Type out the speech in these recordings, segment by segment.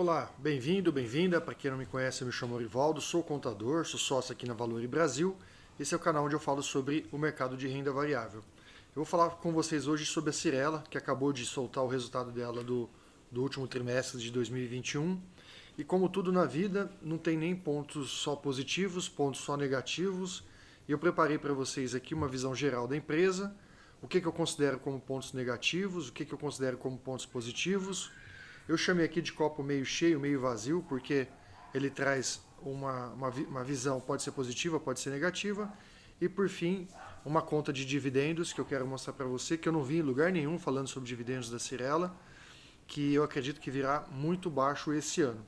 Olá, bem-vindo, bem-vinda. Para quem não me conhece, eu me chamo Rivaldo, sou contador, sou sócio aqui na Valore Brasil. Esse é o canal onde eu falo sobre o mercado de renda variável. Eu vou falar com vocês hoje sobre a Cyrela, que acabou de soltar o resultado dela do último trimestre de 2021. E como tudo na vida, não tem nem pontos só positivos, pontos só negativos. E eu preparei para vocês aqui uma visão geral da empresa, o que eu considero como pontos negativos, o que eu considero como pontos positivos. Eu chamei aqui de copo meio cheio, meio vazio, porque ele traz uma visão, pode ser positiva, pode ser negativa. E por fim, uma conta de dividendos que eu quero mostrar para você, que eu não vi em lugar nenhum falando sobre dividendos da Cyrela, que eu acredito que virá muito baixo esse ano.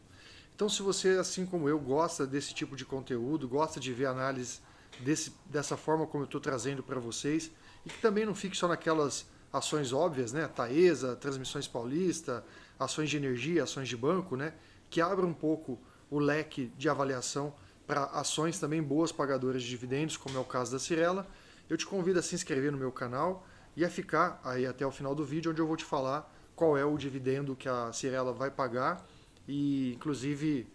Então, se você, assim como eu, gosta desse tipo de conteúdo, gosta de ver análise dessa forma como eu estou trazendo para vocês, e que também não fique só naquelas ações óbvias, né? Taesa, Transmissões Paulista, ações de energia, ações de banco, né? Que abra um pouco o leque de avaliação para ações também boas pagadoras de dividendos, como é o caso da Cyrela. Eu te convido a se inscrever no meu canal e a ficar aí até o final do vídeo, onde eu vou te falar qual é o dividendo que a Cyrela vai pagar e, inclusive,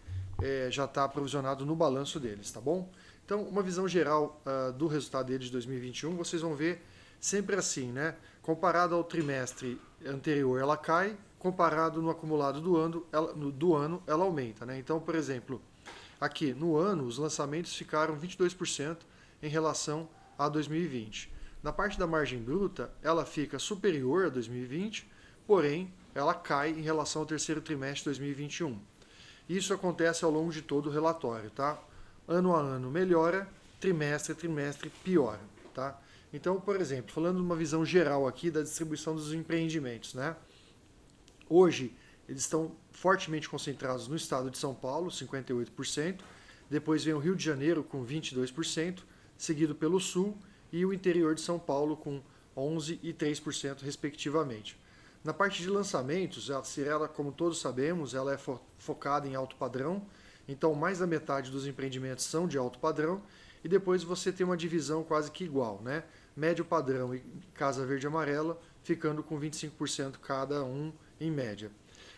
já está provisionado no balanço deles, tá bom? Então, uma visão geral do resultado deles de 2021, vocês vão ver sempre assim, né? Comparado ao trimestre anterior, ela cai, comparado no acumulado do ano, ela aumenta, né? Então, por exemplo, aqui no ano, os lançamentos ficaram 22% em relação a 2020. Na parte da margem bruta, ela fica superior a 2020, porém, ela cai em relação ao terceiro trimestre de 2021. Isso acontece ao longo de todo o relatório, tá? Ano a ano melhora, trimestre a trimestre piora, tá? Então, por exemplo, falando de uma visão geral aqui da distribuição dos empreendimentos, né? Hoje, eles estão fortemente concentrados no estado de São Paulo, 58%, depois vem o Rio de Janeiro com 22%, seguido pelo Sul e o interior de São Paulo com 11% e 3%, respectivamente. Na parte de lançamentos, a Cyrela, como todos sabemos, ela é focada em alto padrão, então mais da metade dos empreendimentos são de alto padrão, e depois você tem uma divisão quase que igual, né? Médio padrão e Casa Verde e Amarela, ficando com 25% cada um em média.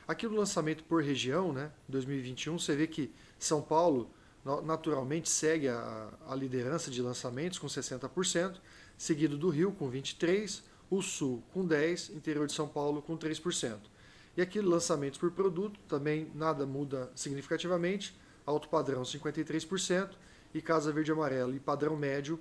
Aqui no lançamento por região, né, 2021, você vê que São Paulo naturalmente segue a liderança de lançamentos com 60%, seguido do Rio com 23%, o Sul com 10%, interior de São Paulo com 3%. E aqui lançamentos por produto, também nada muda significativamente, alto padrão 53% e Casa Verde e Amarela e padrão médio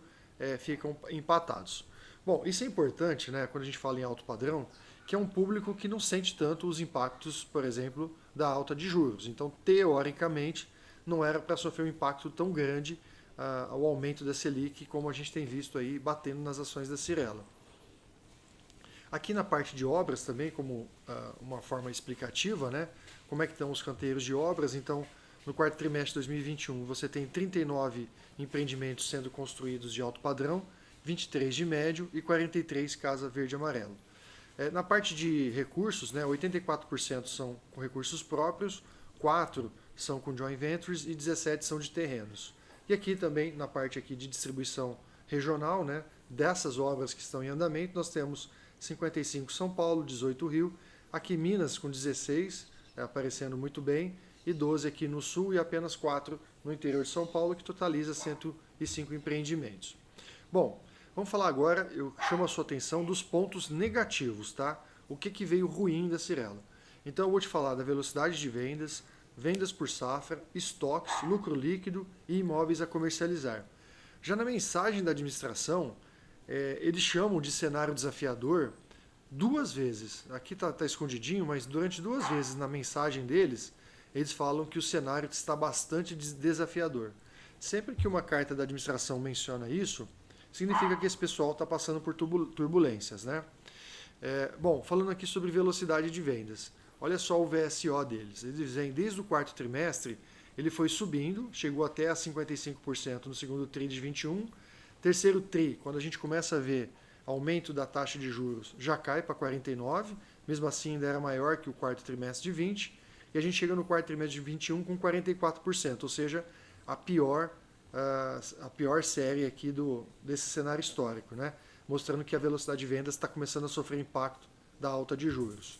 ficam empatados. Bom, isso é importante, né, quando a gente fala em alto padrão, que é um público que não sente tanto os impactos, por exemplo, da alta de juros. Então, teoricamente, não era para sofrer um impacto tão grande ao aumento da Selic, como a gente tem visto aí batendo nas ações da Cyrela. Aqui na parte de obras também, como uma forma explicativa, né, como é que estão os canteiros de obras. Então, no quarto trimestre de 2021, você tem 39 empreendimentos sendo construídos de alto padrão, 23 de médio e 43 Casa Verde e Amarelo. Na parte de recursos, né, 84% são com recursos próprios, 4% são com joint ventures e 17% são de terrenos. E aqui também, na parte aqui de distribuição regional, né, dessas obras que estão em andamento, nós temos 55 São Paulo, 18 Rio, aqui Minas com 16, aparecendo muito bem, e 12 aqui no Sul e apenas 4 no interior de São Paulo, que totaliza 105 empreendimentos. Bom, vamos falar agora, eu chamo a sua atenção dos pontos negativos, tá? O que veio ruim da Cyrela. Então eu vou te falar da velocidade de vendas, vendas por safra, estoques, lucro líquido e imóveis a comercializar. Já na mensagem da administração, eles chamam de cenário desafiador 2 vezes. Aqui está escondidinho, mas durante 2 vezes na mensagem deles, eles falam que o cenário está bastante desafiador. Sempre que uma carta da administração menciona isso, significa que esse pessoal está passando por turbulências, né? Bom, falando aqui sobre velocidade de vendas, olha só o VSO deles. Eles vêm desde o quarto trimestre, ele foi subindo, chegou até a 55% no segundo TRI de 21. Terceiro TRI, quando a gente começa a ver aumento da taxa de juros, já cai para 49%, mesmo assim ainda era maior que o quarto trimestre de 20%, e a gente chega no quarto trimestre de 21 com 44%, ou seja, a pior série aqui desse cenário histórico, né? Mostrando que a velocidade de vendas está começando a sofrer impacto da alta de juros.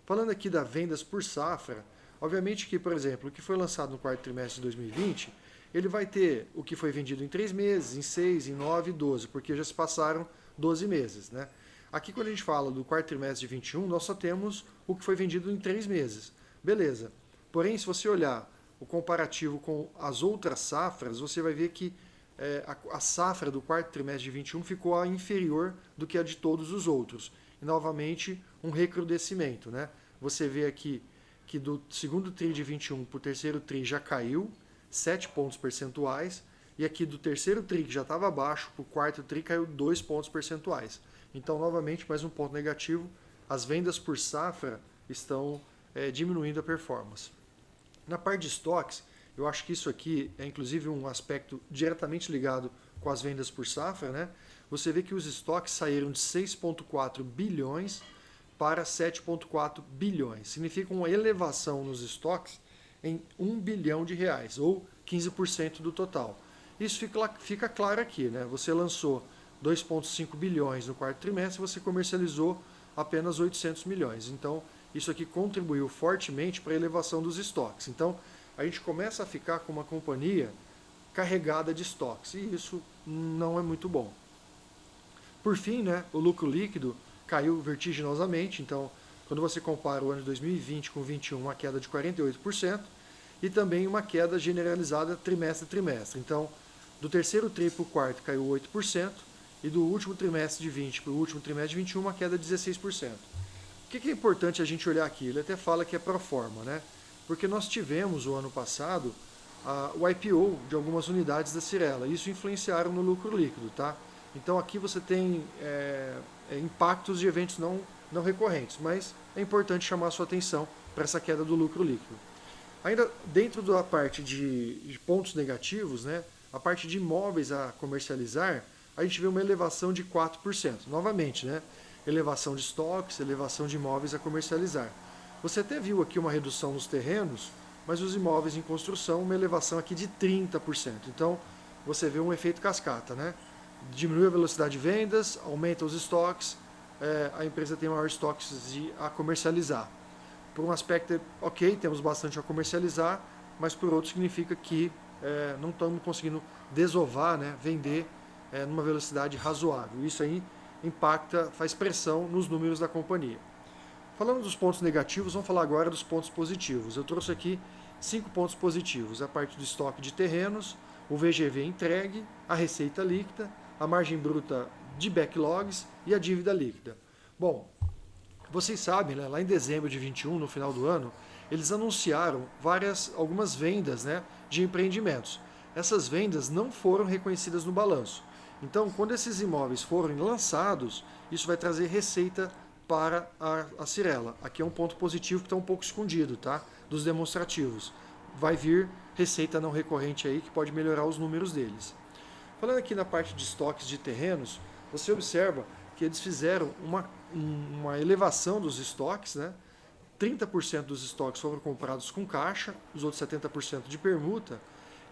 Falando aqui das vendas por safra, Obviamente que, por exemplo, o que foi lançado no quarto trimestre de 2020, ele vai ter o que foi vendido em 3 meses, em 6, em 9 e 12, porque já se passaram 12 meses, né? Aqui, quando a gente fala do quarto trimestre de 21, nós só temos o que foi vendido em 3 meses. Beleza. Porém, se você olhar o comparativo com as outras safras, você vai ver que a safra do quarto trimestre de 21 ficou inferior do que a de todos os outros. E, novamente, um recrudescimento, né? Você vê aqui que do segundo TRI de 21 para o terceiro TRI já caiu 7 pontos percentuais, e aqui do terceiro TRI, que já estava baixo, para o quarto TRI caiu 2 pontos percentuais. Então, novamente, mais um ponto negativo, as vendas por safra estão diminuindo a performance. Na parte de estoques, eu acho que isso aqui é inclusive um aspecto diretamente ligado com as vendas por safra, né? Você vê que os estoques saíram de 6,4 bilhões para 7,4 bilhões. Significa uma elevação nos estoques em 1 bilhão de reais, ou 15% do total. Isso fica claro aqui, né? Você lançou 2,5 bilhões no quarto trimestre, você comercializou apenas 800 milhões. Então, isso aqui contribuiu fortemente para a elevação dos estoques. Então, a gente começa a ficar com uma companhia carregada de estoques, e isso não é muito bom. Por fim, né, o lucro líquido caiu vertiginosamente, então, quando você compara o ano de 2020 com 2021, uma queda de 48%, e também uma queda generalizada trimestre a trimestre. Então, do terceiro TRI para o quarto caiu 8%, e do último trimestre de 20 para o último trimestre de 21, uma queda de 16%. O que é importante a gente olhar aqui? Ele até fala que é pro forma, né? Porque nós tivemos o ano passado o IPO de algumas unidades da Cyrela. Isso influenciaram no lucro líquido, tá? Então aqui você tem impactos de eventos não recorrentes, mas é importante chamar a sua atenção para essa queda do lucro líquido. Ainda dentro da parte de pontos negativos, né, a parte de imóveis a comercializar, a gente vê uma elevação de 4%. Novamente, né, elevação de estoques, elevação de imóveis a comercializar. Você até viu aqui uma redução nos terrenos, mas os imóveis em construção, uma elevação aqui de 30%. Então, você vê um efeito cascata, né? Diminui a velocidade de vendas, aumenta os estoques, a empresa tem maior estoques a comercializar. Por um aspecto, ok, temos bastante a comercializar, mas por outro significa que não estamos conseguindo desovar, né, vender numa velocidade razoável. Isso aí impacta, faz pressão nos números da companhia. Falando dos pontos negativos, vamos falar agora dos pontos positivos. Eu trouxe aqui 5 pontos positivos: a parte do estoque de terrenos, o VGV entregue, a receita líquida, a margem bruta de backlogs e a dívida líquida. Bom, vocês sabem, né, lá em dezembro de 21, no final do ano, eles anunciaram algumas vendas, né, de empreendimentos. Essas vendas não foram reconhecidas no balanço. Então, quando esses imóveis forem lançados, isso vai trazer receita para a Cyrela. Aqui é um ponto positivo que está um pouco escondido, tá? Dos demonstrativos. Vai vir receita não recorrente aí que pode melhorar os números deles. Falando aqui na parte de estoques de terrenos, você observa que eles fizeram uma elevação dos estoques, né? 30% dos estoques foram comprados com caixa, os outros 70% de permuta,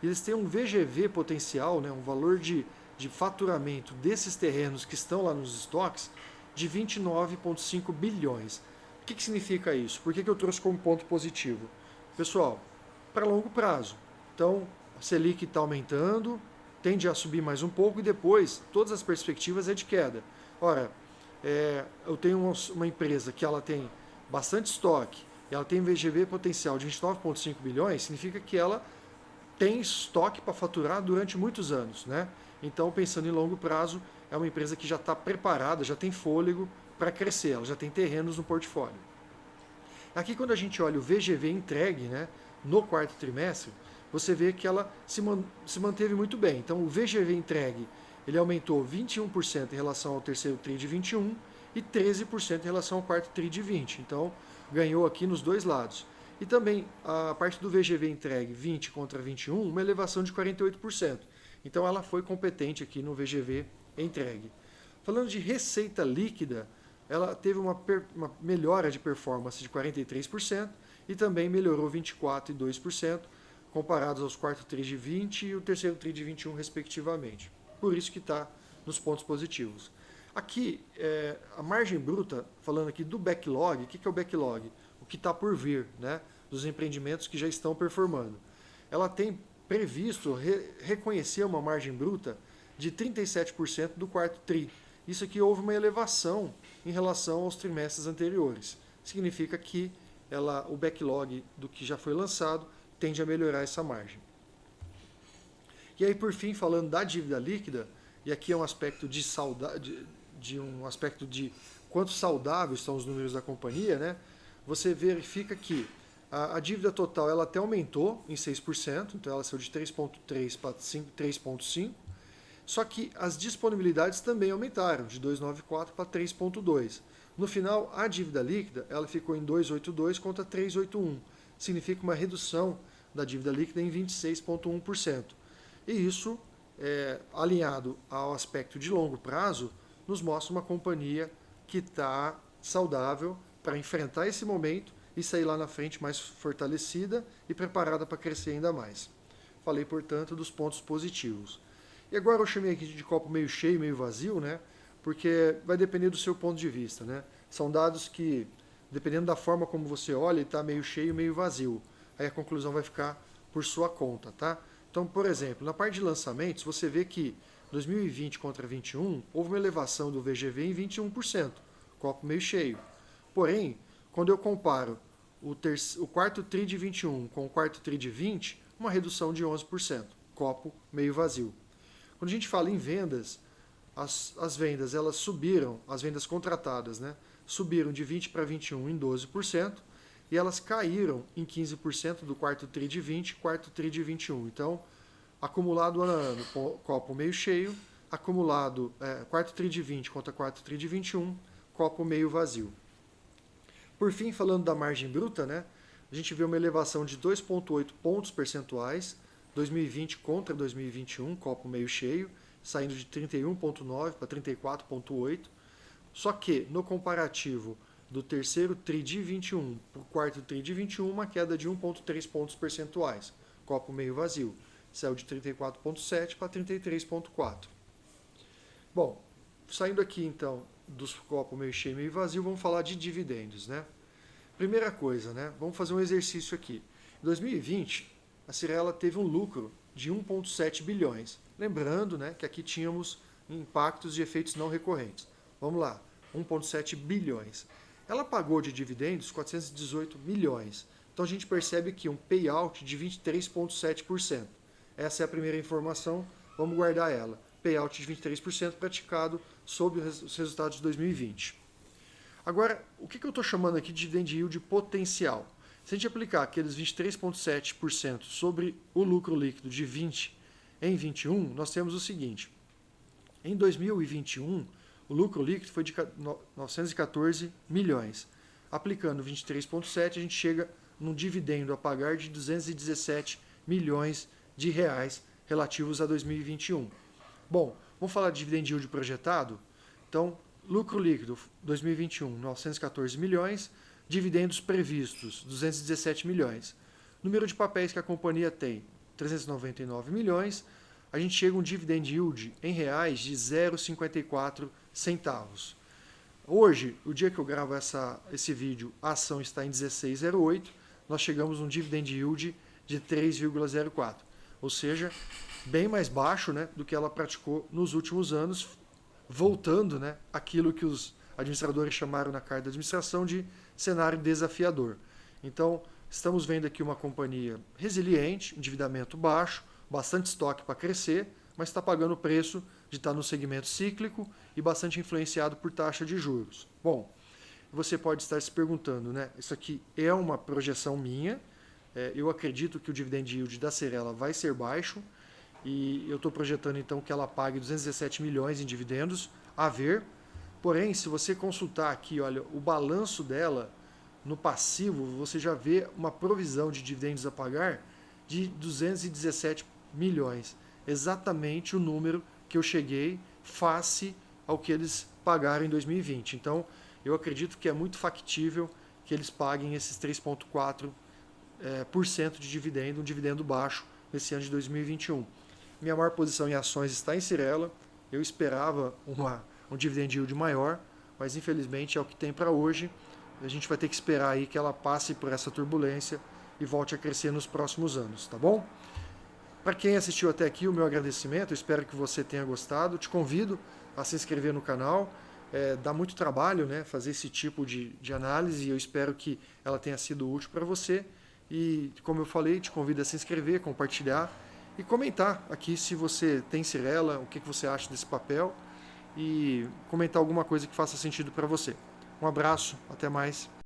e eles têm um VGV potencial, né, um valor de faturamento desses terrenos que estão lá nos estoques, de 29,5 bilhões. O que significa isso? Por que eu trouxe como ponto positivo? Pessoal, para longo prazo. Então, a Selic está aumentando, tende a subir mais um pouco e depois todas as perspectivas é de queda. Ora, eu tenho uma empresa que ela tem bastante estoque, ela tem VGV potencial de 29,5 bilhões, significa que ela tem estoque para faturar durante muitos anos, né? Então, pensando em longo prazo, é uma empresa que já está preparada, já tem fôlego para crescer, ela já tem terrenos no portfólio. Aqui, quando a gente olha o VGV entregue, né, no quarto trimestre, você vê que ela se manteve muito bem. Então, o VGV entregue ele aumentou 21% em relação ao terceiro TRI de 21 e 13% em relação ao quarto TRI de 20. Então, ganhou aqui nos dois lados. E também a parte do VGV entregue 20 contra 21, uma elevação de 48%. Então, ela foi competente aqui no VGV entregue. Falando de receita líquida, ela teve uma melhora de performance de 43% e também melhorou 24% e 2% comparados aos quarto TRI de 20 e o terceiro TRI de 21, respectivamente. Por isso que está nos pontos positivos. Aqui, a margem bruta, falando aqui do backlog, o que é o backlog? O que está por vir, né? dos empreendimentos que já estão performando. Ela tem previsto reconhecer uma margem bruta de 37% do quarto TRI. Isso aqui houve uma elevação em relação aos trimestres anteriores. Significa que o backlog do que já foi lançado tende a melhorar essa margem. E aí, por fim, falando da dívida líquida, e aqui é um aspecto de quanto saudáveis estão os números da companhia, né? Você verifica que a dívida total ela até aumentou em 6%, então ela saiu de 3,3 para 3,5%, só que as disponibilidades também aumentaram, de 2,94 para 3,2. No final, a dívida líquida ela ficou em 2,82 contra 3,81. Significa uma redução da dívida líquida em 26,1%. E isso, alinhado ao aspecto de longo prazo, nos mostra uma companhia que está saudável para enfrentar esse momento e sair lá na frente mais fortalecida e preparada para crescer ainda mais. Falei, portanto, dos pontos positivos. E agora eu chamei aqui de copo meio cheio, meio vazio, né? Porque vai depender do seu ponto de vista, né? São dados que, dependendo da forma como você olha, ele está meio cheio, meio vazio. Aí a conclusão vai ficar por sua conta, tá? Então, por exemplo, na parte de lançamentos, você vê que 2020 contra 2021 houve uma elevação do VGV em 21%, copo meio cheio. Porém, quando eu comparo o quarto TRI de 21 com o quarto TRI de 20, uma redução de 11%, copo meio vazio. Quando a gente fala em vendas, as vendas elas subiram, as vendas contratadas, né, subiram de 20 para 21 em 12%, e elas caíram em 15% do quarto TRI de 20 e quarto TRI de 21. Então, acumulado ano a ano, copo meio cheio, acumulado quarto TRI de 20 contra quarto TRI de 21, copo meio vazio. Por fim, falando da margem bruta, né, a gente vê uma elevação de 2,8 pontos percentuais, 2020 contra 2021, copo meio cheio, saindo de 31,9 para 34,8. Só que, no comparativo do terceiro TRI de 21 para o quarto TRI de 21, uma queda de 1,3 pontos percentuais, copo meio vazio, saiu de 34,7 para 33,4. Bom, saindo aqui então dos copos meio cheio e meio vazio, vamos falar de dividendos, né? Primeira coisa, né? Vamos fazer um exercício aqui. Em 2020, a Cyrela teve um lucro de 1,7 bilhões. Lembrando, né, que aqui tínhamos impactos de efeitos não recorrentes. Vamos lá, 1,7 bilhões. Ela pagou de dividendos 418 milhões. Então a gente percebe aqui um payout de 23,7%. Essa é a primeira informação, vamos guardar ela. Payout de 23% praticado sobre os resultados de 2020. Agora, o que eu estou chamando aqui de dividend yield potencial? Se a gente aplicar aqueles 23,7% sobre o lucro líquido de 20 em 21, nós temos o seguinte. Em 2021, o lucro líquido foi de 914 milhões. Aplicando 23,7, a gente chega num dividendo a pagar de 217 milhões de reais relativos a 2021. Bom, vamos falar de dividend yield projetado? Então, lucro líquido 2021, 914 milhões, dividendos previstos 217 milhões. Número de papéis que a companhia tem, 399 milhões. A gente chega a um dividend yield em reais de 0,54 centavos. Hoje, o dia que eu gravo esse vídeo, a ação está em 16,08. Nós chegamos a um dividend yield de 3,04. Ou seja, bem mais baixo, né, do que ela praticou nos últimos anos, voltando, né, aquilo que os administradores chamaram na carta de administração de cenário desafiador. Então, estamos vendo aqui uma companhia resiliente, endividamento baixo, bastante estoque para crescer, mas está pagando o preço de estar no segmento cíclico e bastante influenciado por taxa de juros. Bom, você pode estar se perguntando, né, isso aqui é uma projeção minha, eu acredito que o dividend yield da Cyrela vai ser baixo, e eu estou projetando então que ela pague 217 milhões em dividendos, a ver. Porém, se você consultar aqui, olha, o balanço dela no passivo, você já vê uma provisão de dividendos a pagar de 217 milhões. Exatamente o número que eu cheguei face ao que eles pagaram em 2020. Então, eu acredito que é muito factível que eles paguem esses 3,4% de dividendo, um dividendo baixo nesse ano de 2021. Minha maior posição em ações está em Cyrela. Eu esperava um dividend yield maior, mas infelizmente é o que tem para hoje. A gente vai ter que esperar aí que ela passe por essa turbulência e volte a crescer nos próximos anos, tá bom? Para quem assistiu até aqui, o meu agradecimento, eu espero que você tenha gostado. Te convido a se inscrever no canal. Dá muito trabalho, né, fazer esse tipo de análise e eu espero que ela tenha sido útil para você. E, como eu falei, te convido a se inscrever, compartilhar e comentar aqui se você tem Cyrela, o que você acha desse papel e comentar alguma coisa que faça sentido para você. Um abraço, até mais.